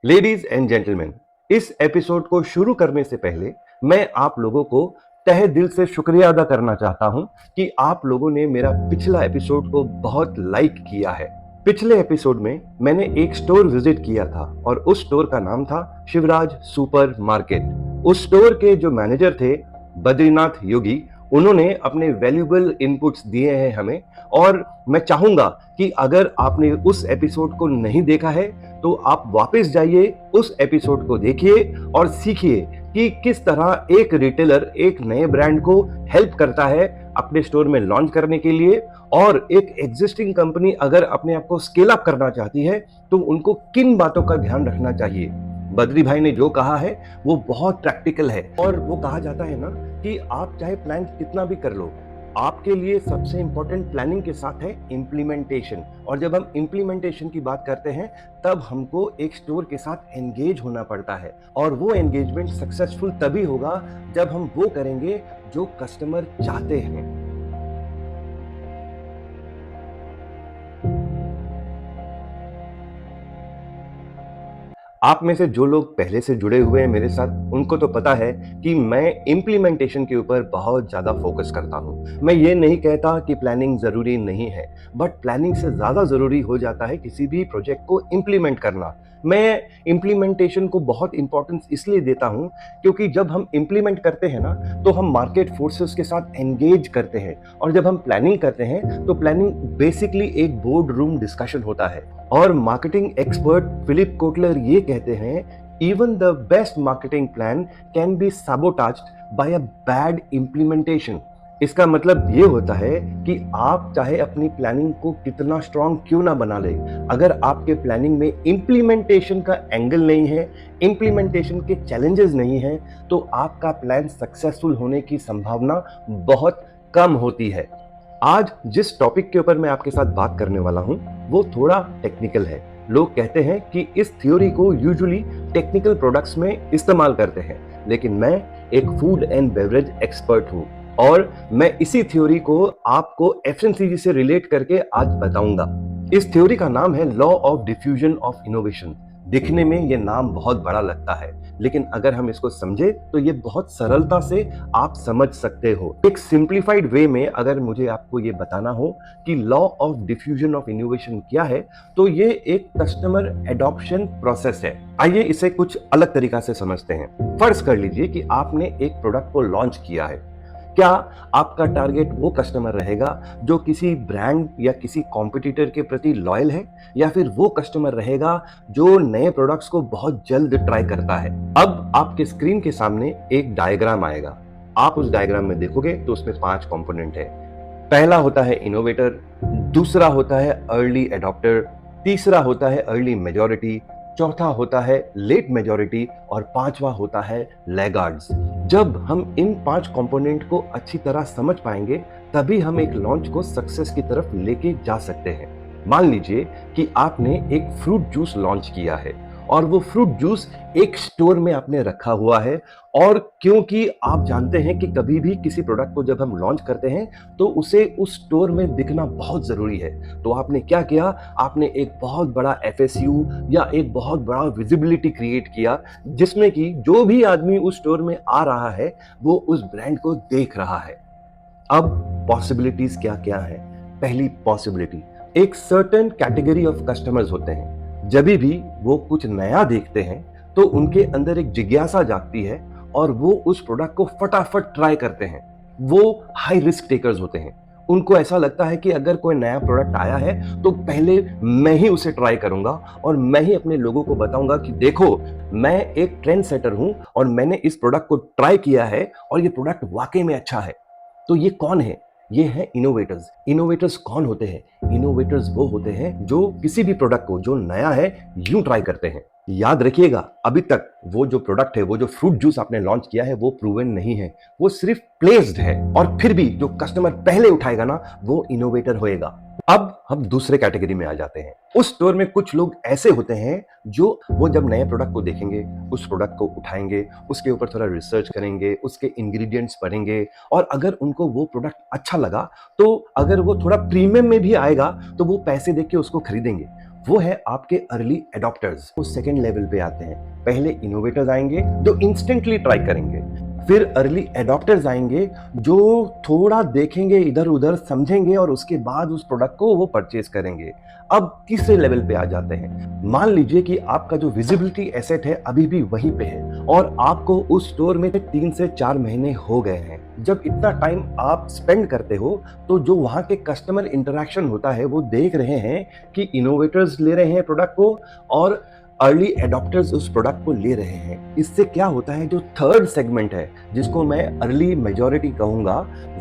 Ladies and gentleman, इस episode को शुरू करने से पहले मैं आप लोगों को तहे दिल से शुक्रिया अदा करना चाहता हूं कि आप लोगों ने मेरा पिछला एपिसोड को बहुत लाइक किया है। पिछले एपिसोड में मैंने एक स्टोर विजिट किया था और उस स्टोर का नाम था शिवराज सुपर मार्केट। उस स्टोर के जो मैनेजर थे बद्रीनाथ योगी, उन्होंने अपने वैल्यूबल इनपुट्स दिए हैं हमें। और मैं चाहूंगा कि अगर आपने उस एपिसोड को नहीं देखा है तो आप वापस जाइए, उस एपिसोड को देखिए और सीखिए कि किस तरह एक रिटेलर एक नए ब्रांड को हेल्प करता है अपने स्टोर में लॉन्च करने के लिए। और एक एग्जिस्टिंग कंपनी अगर अपने आप को स्केल अप करना चाहती है तो उनको किन बातों का ध्यान रखना चाहिए। बद्री भाई ने जो कहा है वो बहुत प्रैक्टिकल है। और वो कहा जाता है ना कि आप चाहे प्लान कितना भी कर लो, आपके लिए सबसे इंपॉर्टेंट प्लानिंग के साथ है इम्प्लीमेंटेशन। और जब हम इम्प्लीमेंटेशन की बात करते हैं तब हमको एक स्टोर के साथ एंगेज होना पड़ता है। और वो एंगेजमेंट सक्सेसफुल तभी होगा जब हम वो करेंगे जो कस्टमर चाहते हैं। आप में से जो लोग पहले से जुड़े हुए हैं मेरे साथ, उनको तो पता है कि मैं इम्प्लीमेंटेशन के ऊपर बहुत ज़्यादा फोकस करता हूँ। मैं ये नहीं कहता कि प्लानिंग ज़रूरी नहीं है, बट प्लानिंग से ज़्यादा ज़रूरी हो जाता है किसी भी प्रोजेक्ट को इम्प्लीमेंट करना। मैं इम्प्लीमेंटेशन को बहुत इंपॉर्टेंस इसलिए देता हूँ क्योंकि जब हम इम्प्लीमेंट करते हैं ना तो हम मार्केट फोर्सेस के साथ एंगेज करते हैं। और जब हम प्लानिंग करते हैं तो प्लानिंग बेसिकली एक बोर्ड रूम डिस्कशन होता है। और मार्केटिंग एक्सपर्ट फिलिप कोटलर ये कहते हैं, even the best marketing plan can be sabotaged by a bad implementation. इसका मतलब ये होता है कि आप चाहे अपनी प्लानिंग को कितना स्ट्रांग क्यों ना बना ले, अगर आपके प्लानिंग में इम्प्लीमेंटेशन का एंगल नहीं है, इम्प्लीमेंटेशन के चैलेंजेस नहीं है, तो आपका प्लान सक्सेसफुल होने की संभावना बहुत कम होती है। आज जिस टॉपिक के ऊपर मैं आपके साथ बात करने वाला हूं वो थोड़ा टेक्निकल है। लोग कहते हैं कि इस थ्योरी को यूजुअली टेक्निकल प्रोडक्ट्स में इस्तेमाल करते हैं, लेकिन मैं एक फूड एंड बेवरेज एक्सपर्ट हूं और मैं इसी थ्योरी को आपको एफएमसीजी से रिलेट करके आज बताऊंगा। इस थ्योरी का नाम है law of diffusion of innovation. दिखने में ये नाम बहुत बड़ा लगता है, लेकिन अगर हम इसको समझे तो ये बहुत सरलता से आप समझ सकते हो। एक सिंप्लीफाइड वे में अगर मुझे आपको ये बताना हो कि law of diffusion of innovation क्या है, तो ये एक कस्टमर एडॉप्शन प्रोसेस है। आइए इसे कुछ अलग तरीका से समझते हैं। फर्ज कर लीजिए कि आपने एक प्रोडक्ट को लॉन्च किया है। क्या आपका टारगेट वो कस्टमर रहेगा जो किसी ब्रांड या किसी कॉम्पिटिटर के प्रति लॉयल है, या फिर वो कस्टमर रहेगा जो नए प्रोडक्ट्स को बहुत जल्द ट्राई करता है। अब आपके स्क्रीन के सामने एक डायग्राम आएगा। आप उस डायग्राम में देखोगे तो उसमें 5 कंपोनेंट है। पहला होता है इनोवेटर, दूसरा होता है अर्ली एडॉप्टर, तीसरा होता है अर्ली मेजॉरिटी, चौथा होता है लेट मेजॉरिटी और पांचवा होता है लैगार्ड्स। जब हम इन 5 कंपोनेंट को अच्छी तरह समझ पाएंगे तभी हम एक लॉन्च को सक्सेस की तरफ लेके जा सकते हैं। मान लीजिए कि आपने एक फ्रूट जूस लॉन्च किया है और वो फ्रूट जूस एक स्टोर में आपने रखा हुआ है। और क्योंकि आप जानते हैं कि कभी भी किसी प्रोडक्ट को जब हम लॉन्च करते हैं तो उसे उस स्टोर में दिखना बहुत जरूरी है, तो आपने क्या किया, आपने एक बहुत बड़ा एफएसयू या एक बहुत बड़ा विजिबिलिटी क्रिएट किया जिसमें कि जो भी आदमी उस स्टोर में आ रहा है वो उस ब्रांड को देख रहा है। अब पॉसिबिलिटीज क्या क्या है। पहली पॉसिबिलिटी, एक सर्टेन कैटेगरी ऑफ कस्टमर्स होते हैं, जब भी वो कुछ नया देखते हैं तो उनके अंदर एक जिज्ञासा जागती है और वो उस प्रोडक्ट को फटाफट ट्राई करते हैं। वो हाई रिस्क टेकर्स होते हैं। उनको ऐसा लगता है कि अगर कोई नया प्रोडक्ट आया है तो पहले मैं ही उसे ट्राई करूंगा और मैं ही अपने लोगों को बताऊंगा कि देखो, मैं एक ट्रेंड सेटर हूं और मैंने इस प्रोडक्ट को ट्राई किया है और ये प्रोडक्ट वाकई में अच्छा है। तो ये कौन है? ये है इनोवेटर्स। इनोवेटर्स कौन होते हैं? इनोवेटर्स वो होते हैं जो किसी भी प्रोडक्ट को जो नया है यूं ट्राई करते हैं। याद रखिएगा, अभी तक वो जो प्रोडक्ट है, वो जो फ्रूट जूस आपने लॉन्च किया है वो प्रूवन नहीं है, वो सिर्फ प्लेस्ड है। और फिर भी जो कस्टमर पहले उठाएगा ना वो इनोवेटर होएगा। अब हम दूसरे कैटेगरी में आ जाते हैं। उस स्टोर में कुछ लोग ऐसे होते हैं जो वो जब नए प्रोडक्ट को देखेंगे, उस प्रोडक्ट को उठाएंगे, उसके ऊपर थोड़ा रिसर्च करेंगे, उसके इंग्रेडिएंट्स पढ़ेंगे और अगर उनको वो प्रोडक्ट अच्छा लगा तो अगर वो थोड़ा प्रीमियम में भी आएगा तो वो पैसे देके उसको खरीदेंगे। वो है आपके अर्ली एडॉप्टर्स। वो सेकेंड लेवल पे आते हैं। पहले इनोवेटर्स आएंगे जो इंस्टेंटली ट्राई करेंगे, फिर अर्ली एडॉप्टर्स आएंगे जो थोड़ा देखेंगे, इधर उधर समझेंगे और उसके बाद उस प्रोडक्ट को वो परचेज करेंगे। अब तीसरे लेवल पे आ जाते हैं। मान लीजिए कि आपका जो विजिबिलिटी एसेट है अभी भी वहीं पे है और आपको उस स्टोर में 3 से 4 महीने हो गए हैं। जब इतना टाइम आप स्पेंड करते हो तो जो वहाँ के कस्टमर इंटरेक्शन होता है वो देख रहे हैं कि इनोवेटर्स ले रहे हैं प्रोडक्ट को और अर्ली एडॉप्टर्स उस प्रोडक्ट को ले रहे हैं। इससे क्या होता है, जो थर्ड सेगमेंट है जिसको मैं अर्ली मेजॉरिटी कहूंगा,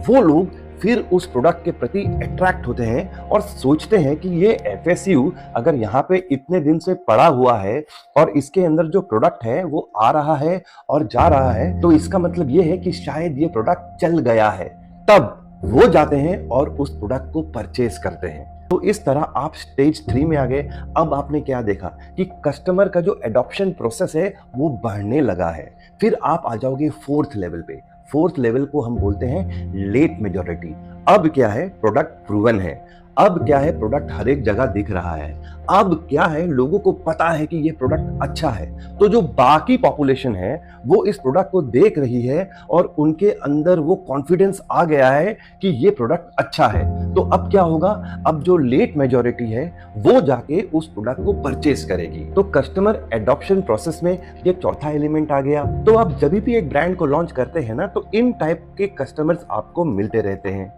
वो लोग फिर उस प्रोडक्ट के प्रति अट्रैक्ट होते हैं और सोचते हैं कि ये एफएसयू अगर यहाँ पे इतने दिन से पड़ा हुआ है और इसके अंदर जो प्रोडक्ट है वो आ रहा है और जा रहा है, तो इसका मतलब ये है कि शायद ये प्रोडक्ट चल गया है। तब वो जाते हैं और उस प्रोडक्ट को परचेज करते हैं। तो इस तरह आप स्टेज 3 में आ गए। अब आपने क्या देखा कि कस्टमर का जो एडॉप्शन प्रोसेस है वो बढ़ने लगा है। फिर आप आ जाओगे फोर्थ लेवल पे। फोर्थ लेवल को हम बोलते हैं लेट मेजॉरिटी। अब क्या है, प्रोडक्ट प्रूवन है। अब क्या है, प्रोडक्ट हर एक जगह दिख रहा है। अब क्या है, लोगों को पता है कि ये प्रोडक्ट अच्छा है। तो जो बाकी पॉपुलेशन है वो इस प्रोडक्ट को देख रही है और उनके अंदर वो कॉन्फिडेंस आ गया है कि ये प्रोडक्ट अच्छा है। तो अब क्या होगा, अब जो लेट मेजॉरिटी है वो जाके उस प्रोडक्ट को परचेज करेगी। तो कस्टमर एडॉप्शन प्रोसेस में ये चौथा एलिमेंट आ गया। तो आप जब भी एक ब्रांड को लॉन्च करते हैं ना, तो इन टाइप के कस्टमर्स आपको मिलते रहते हैं।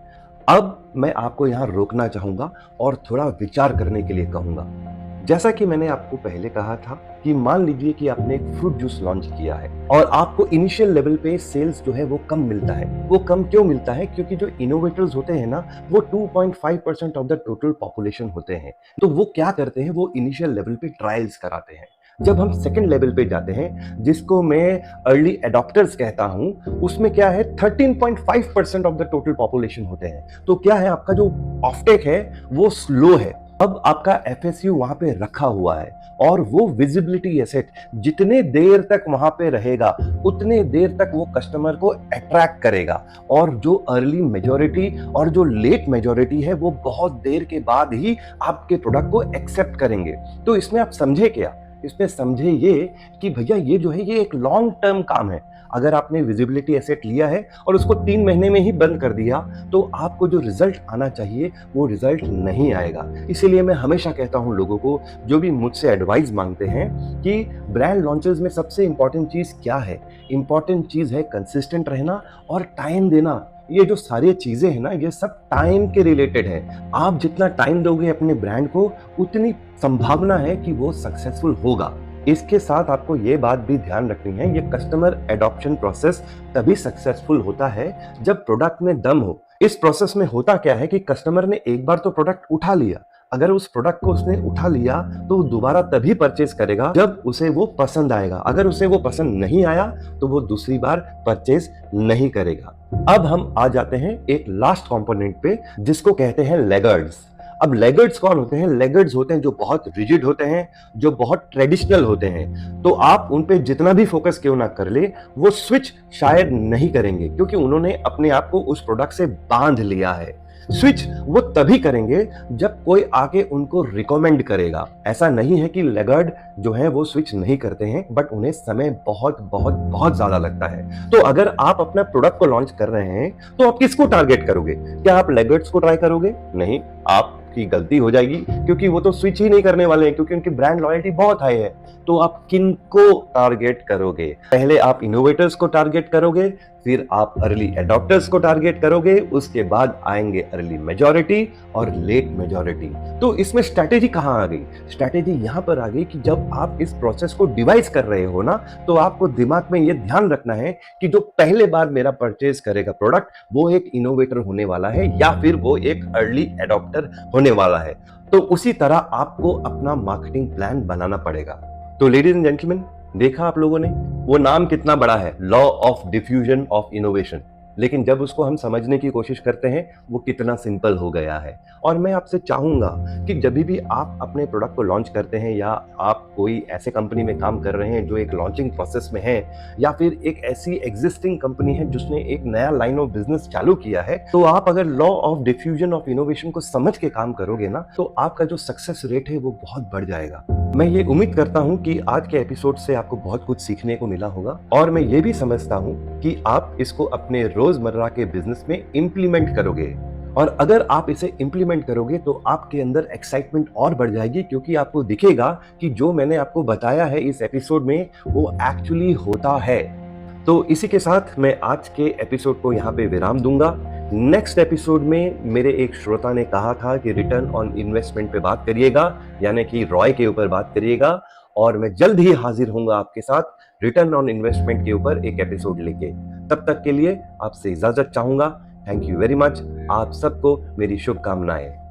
अब मैं आपको यहाँ रोकना चाहूंगा और थोड़ा विचार करने के लिए कहूंगा। जैसा कि मैंने आपको पहले कहा था कि मान लीजिए कि आपने एक फ्रूट जूस लॉन्च किया है और आपको इनिशियल लेवल पे सेल्स जो है वो कम मिलता है। वो कम क्यों मिलता है? क्योंकि जो इनोवेटर्स होते हैं ना, वो 2.5% ऑफ द टोटल पॉपुलेशन होते हैं। तो वो क्या करते हैं, वो इनिशियल लेवल पे ट्रायल्स कराते हैं। जब हम सेकेंड लेवल पे जाते हैं, जिसको मैं अर्ली एडॉप्टर्स कहता हूं, उसमें क्या है, 13.5% ऑफ द टोटल पॉपुलेशन होते हैं। तो क्या है, आपका जो ऑफटेक है वो स्लो है। अब आपका एफएसयू वहां पे रखा हुआ है और वो विजिबिलिटी एसेट जितने देर तक वहां पे रहेगा उतने देर तक वो कस्टमर को अट्रैक्ट करेगा। और जो अर्ली मेजॉरिटी और जो लेट मेजॉरिटी है वो बहुत देर के बाद ही आपके प्रोडक्ट को एक्सेप्ट करेंगे। तो इसमें आप समझे क्या, इसमें समझे ये कि भैया ये जो है ये एक लॉन्ग टर्म काम है। अगर आपने विजिबिलिटी एसेट लिया है और उसको 3 महीने में ही बंद कर दिया तो आपको जो रिजल्ट आना चाहिए वो रिजल्ट नहीं आएगा। इसीलिए मैं हमेशा कहता हूं लोगों को, जो भी मुझसे एडवाइस मांगते हैं, कि ब्रांड लॉन्चेस में सबसे इंपॉर्टेंट चीज क्या है? इंपॉर्टेंट चीज है कंसिस्टेंट रहना और टाइम देना। ये जो सारी चीजें हैं ना, ये सब टाइम के रिलेटेड है। आप जितना टाइम दोगे अपने ब्रांड को, उतनी संभावना है कि वो सक्सेसफुल होगा। इसके साथ आपको ये बात भी ध्यान रखनी है, ये कस्टमर एडॉप्शन प्रोसेस तभी सक्सेसफुल होता है जब प्रोडक्ट में दम हो। इस प्रोसेस में होता क्या है कि कस्टमर ने एक बार तो प्रोडक्ट उठा लिया। अगर उस प्रोडक्ट को उसने उठा लिया तो वो दोबारा तभी परचेज करेगा जब उसे वो पसंद आएगा। अगर उसे वो पसंद नहीं आया तो वो दूसरी बार परचेज नहीं करेगा। अब हम आ जाते हैं एक लास्ट कंपोनेंट पे, जिसको कहते हैं लेगर्ड्स। अब लेगर्ड्स कौन होते हैं? लेगर्ड्स होते हैं जो बहुत रिजिड होते हैं, जो बहुत ट्रेडिशनल होते हैं। तो आप उन पे जितना भी फोकस क्यों ना कर ले, वो स्विच शायद नहीं करेंगे क्योंकि उन्होंने अपने आप को उस प्रोडक्ट से बांध लिया है। स्विच वो तभी करेंगे जब कोई आके उनको रिकमेंड करेगा। ऐसा नहीं है कि लेगर्ड जो है वो स्विच नहीं करते हैं, बट उन्हें समय बहुत बहुत बहुत ज्यादा लगता है। तो अगर आप अपना प्रोडक्ट को लॉन्च कर रहे हैं तो आप किसको टारगेट करोगे? क्या आप लेगर्ड्स को ट्राई करोगे? नहीं, आपकी गलती हो जाएगी क्योंकि वो तो स्विच ही नहीं करने वाले हैं, क्योंकि उनकी ब्रांड लॉयल्टी बहुत हाई है। तो आप किनको टारगेट करोगे? पहले आप इनोवेटर्स को टारगेट करोगे, फिर आप अर्ली एडॉप्टर्स को टारगेट करोगे, उसके बाद आएंगे अर्ली मेजॉरिटी और लेट मेजॉरिटी। तो इसमें स्ट्रैटेजी कहां आ गई? स्ट्रैटेजी यहां पर आ गई कि जब आप इस प्रोसेस को डिवाइस कर रहे हो ना, तो आपको दिमाग में यह ध्यान रखना है कि जो पहले बार मेरा परचेज करेगा प्रोडक्ट, वो एक इनोवेटर होने वाला है या फिर वो एक अर्ली एडॉप्टर होने वाला है। तो उसी तरह आपको अपना मार्केटिंग प्लान बनाना पड़ेगा। तो लेडीज एंड जेंटलमैन, देखा आप लोगों ने वो नाम कितना बड़ा है, law of diffusion of innovation. लेकिन जब उसको हम समझने की कोशिश करते हैं, वो कितना सिंपल हो गया है। और मैं आपसे चाहूँगा कि जभी भी आप अपने प्रोडक्ट को लॉन्च करते हैं या आप कोई ऐसे कंपनी में काम कर रहे हैं जो एक लॉन्चिंग प्रोसेस में है, या फिर एक ऐसी एग्जिस्टिंग कंपनी है जिसने एक नया लाइन ऑफ बिजनेस चालू किया है, तो आप अगर law of diffusion of innovation को समझ के काम करोगे ना, तो आपका जो सक्सेस रेट है वो बहुत बढ़ जाएगा। मैं ये उम्मीद करता हूँ कि आज के एपिसोड से आपको बहुत कुछ सीखने को मिला होगा, और मैं ये भी समझता हूँ कि आप इसको अपने रोजमर्रा के बिजनेस में इम्प्लीमेंट करोगे। और अगर आप इसे इम्प्लीमेंट करोगे तो आपके अंदर एक्साइटमेंट और बढ़ जाएगी, क्योंकि आपको दिखेगा कि जो मैंने आपको बताया है इस एपिसोड में वो एक्चुअली होता है। तो इसी के साथ मैं आज के एपिसोड को यहाँ पे विराम दूंगा। नेक्स्ट एपिसोड में मेरे एक श्रोता ने कहा था कि रिटर्न ऑन इन्वेस्टमेंट पे बात करिएगा, यानी कि रॉय के ऊपर बात करिएगा, और मैं जल्द ही हाजिर होऊंगा आपके साथ रिटर्न ऑन इन्वेस्टमेंट के ऊपर एक एपिसोड लेके। तब तक के लिए आपसे इजाजत चाहूंगा। Thank you very much. आप सबको मेरी शुभकामनाएं।